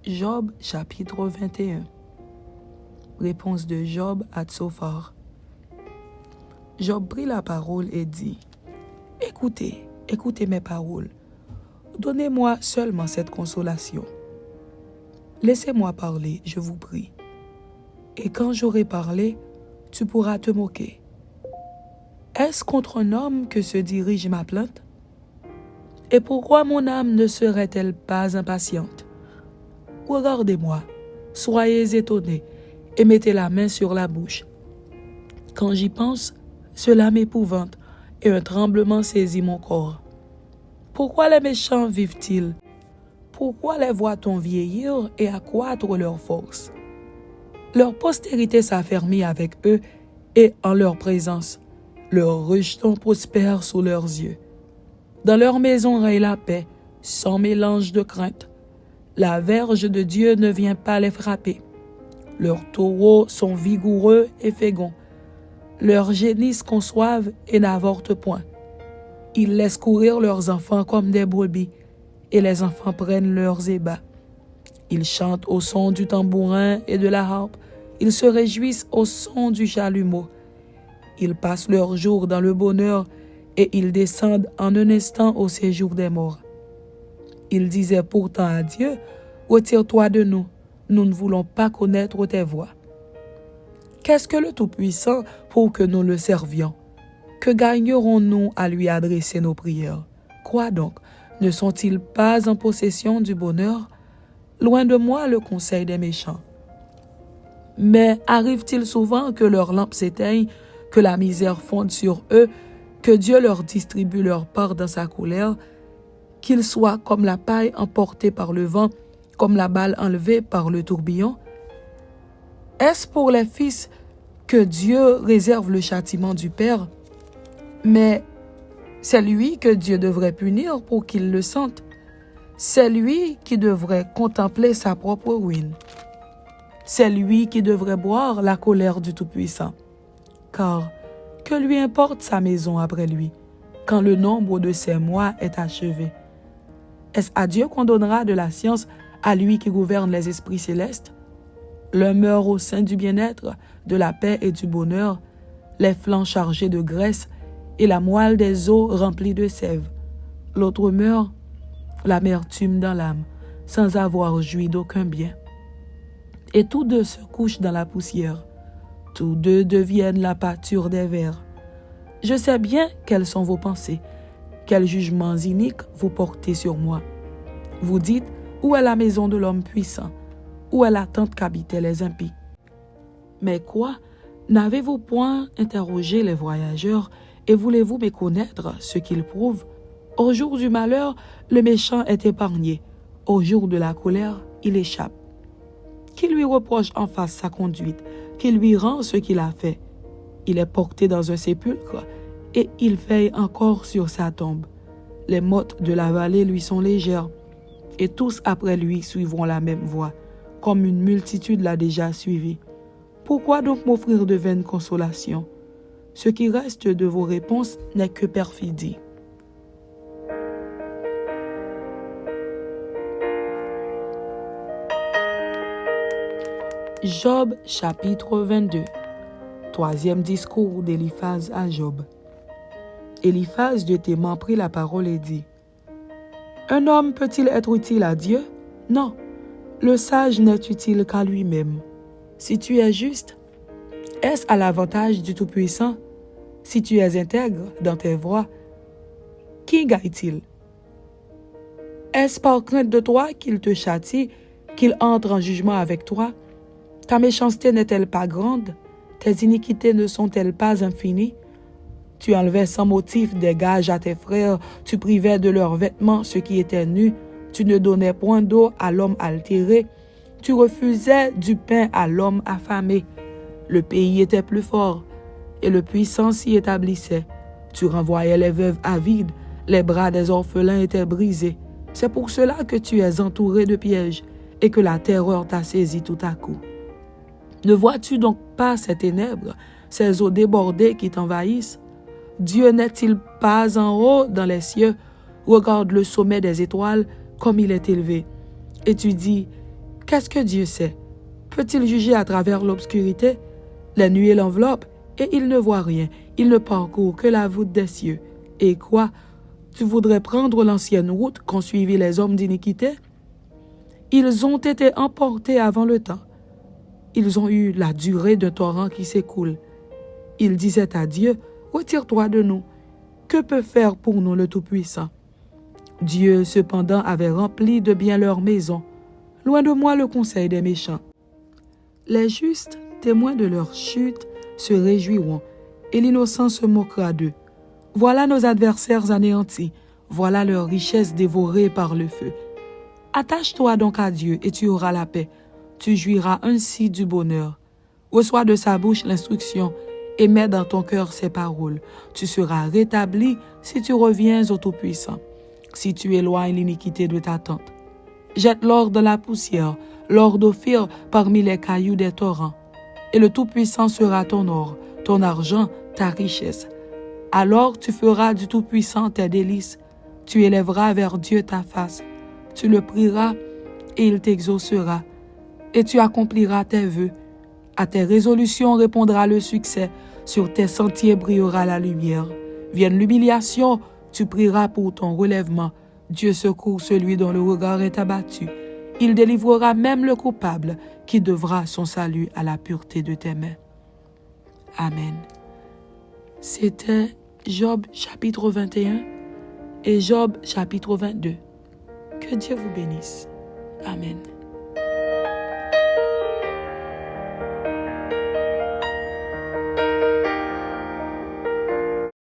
Job chapitre 21. Réponse de Job à Tsophar. Job prit la parole et dit, « Écoutez, écoutez mes paroles. Donnez-moi seulement cette consolation. Laissez-moi parler, je vous prie. Et quand j'aurai parlé, tu pourras te moquer. Est-ce contre un homme que se dirige ma plainte? Et pourquoi mon âme ne serait-elle pas impatiente? Regardez-moi, soyez étonnés et mettez la main sur la bouche. Quand j'y pense, cela m'épouvante et un tremblement saisit mon corps. Pourquoi les méchants vivent-ils? Pourquoi les voit-on vieillir et accroître leur force? Leur postérité s'affermit avec eux et en leur présence. Leurs rejetons prospèrent sous leurs yeux. Dans leur maison règne la paix, sans mélange de crainte. La verge de Dieu ne vient pas les frapper. Leurs taureaux sont vigoureux et féconds. Leurs génisses conçoivent et n'avortent point. Ils laissent courir leurs enfants comme des brebis, et les enfants prennent leurs ébats. Ils chantent au son du tambourin et de la harpe. Ils se réjouissent au son du chalumeau. Ils passent leurs jours dans le bonheur et ils descendent en un instant au séjour des morts. Ils disaient pourtant à Dieu, « Retire-toi de nous, nous ne voulons pas connaître tes voies. » Qu'est-ce que le Tout-Puissant pour que nous le servions? Que gagnerons-nous à lui adresser nos prières? Quoi donc? Ne sont-ils pas en possession du bonheur? Loin de moi le conseil des méchants. Mais arrive-t-il souvent que leurs lampes s'éteignent, que la misère fonde sur eux, que Dieu leur distribue leur part dans sa colère, qu'ils soient comme la paille emportée par le vent, comme la balle enlevée par le tourbillon? Est-ce pour les fils que Dieu réserve le châtiment du Père? Mais c'est lui que Dieu devrait punir pour qu'il le sente. C'est lui qui devrait contempler sa propre ruine. C'est lui qui devrait boire la colère du Tout-Puissant. Car que lui importe sa maison après lui, quand le nombre de ses mois est achevé? Est-ce à Dieu qu'on donnera de la science, à lui qui gouverne les esprits célestes? L'un meurt au sein du bien-être, de la paix et du bonheur, les flancs chargés de graisse et la moelle des os remplie de sève. L'autre meurt, l'amertume dans l'âme, sans avoir joui d'aucun bien. Et tous deux se couchent dans la poussière. Tous deux deviennent la pâture des vers. Je sais bien quelles sont vos pensées, quels jugements iniques vous portez sur moi. Vous dites, où est la maison de l'homme puissant? Où est la tente qu'habitaient les impies? Mais quoi? N'avez-vous point interrogé les voyageurs et voulez-vous méconnaître ce qu'ils prouvent? Au jour du malheur, le méchant est épargné. Au jour de la colère, il échappe. Qui lui reproche en face sa conduite? Qui lui rend ce qu'il a fait? Il est porté dans un sépulcre et il veille encore sur sa tombe. Les mottes de la vallée lui sont légères et tous après lui suivront la même voie, comme une multitude l'a déjà suivi. Pourquoi donc m'offrir de vaines consolations? Ce qui reste de vos réponses n'est que perfidie. Job chapitre 22. Troisième discours d'Éliphaz à Job. Éliphaz de Théman prit la parole et dit, « Un homme peut-il être utile à Dieu? Non, le sage n'est utile qu'à lui-même. Si tu es juste, est-ce à l'avantage du Tout-Puissant? Si tu es intègre dans tes voies, qui gagne-t-il? Est-ce par crainte de toi qu'il te châtie, qu'il entre en jugement avec toi? Ta méchanceté n'est-elle pas grande? Tes iniquités ne sont-elles pas infinies? Tu enlevais sans motif des gages à tes frères, tu privais de leurs vêtements ceux qui étaient nus, tu ne donnais point d'eau à l'homme altéré, tu refusais du pain à l'homme affamé. Le pays était plus fort, et le puissant s'y établissait. Tu renvoyais les veuves avides, les bras des orphelins étaient brisés. C'est pour cela que tu es entouré de pièges, et que la terreur t'a saisi tout à coup. Ne vois-tu donc pas ces ténèbres, ces eaux débordées qui t'envahissent? Dieu n'est-il pas en haut dans les cieux? Regarde le sommet des étoiles comme il est élevé. Et tu dis, Qu'est-ce que Dieu sait? Peut-il juger à travers l'obscurité? La nuée l'enveloppe et il ne voit rien. Il ne parcourt que la voûte des cieux. Et quoi? Tu voudrais prendre l'ancienne route qu'ont suivi les hommes d'iniquité? Ils ont été emportés avant le temps. Ils ont eu la durée d'un torrent qui s'écoule. Ils disaient à Dieu, « Retire-toi de nous. Que peut faire pour nous le Tout-Puissant? » Dieu, cependant, avait rempli de bien leur maison. Loin de moi le conseil des méchants. Les justes, témoins de leur chute, se réjouiront, et l'innocent se moquera d'eux. Voilà nos adversaires anéantis, voilà leurs richesses dévorées par le feu. Attache-toi donc à Dieu et tu auras la paix. Tu jouiras ainsi du bonheur. Reçois de sa bouche l'instruction et mets dans ton cœur ses paroles. Tu seras rétabli si tu reviens au Tout-Puissant, si tu éloignes l'iniquité de ta tente. Jette l'or dans la poussière, l'or d'Ophir parmi les cailloux des torrents. Et le Tout-Puissant sera ton or, ton argent, ta richesse. Alors tu feras du Tout-Puissant tes délices. Tu élèveras vers Dieu ta face. Tu le prieras et il t'exaucera. Et tu accompliras tes vœux. À tes résolutions répondra le succès. Sur tes sentiers brillera la lumière. Vienne l'humiliation, tu prieras pour ton relèvement. Dieu secourt celui dont le regard est abattu. Il délivrera même le coupable qui devra son salut à la pureté de tes mains. Amen. C'était Job chapitre 21 et Job chapitre 22. Que Dieu vous bénisse. Amen.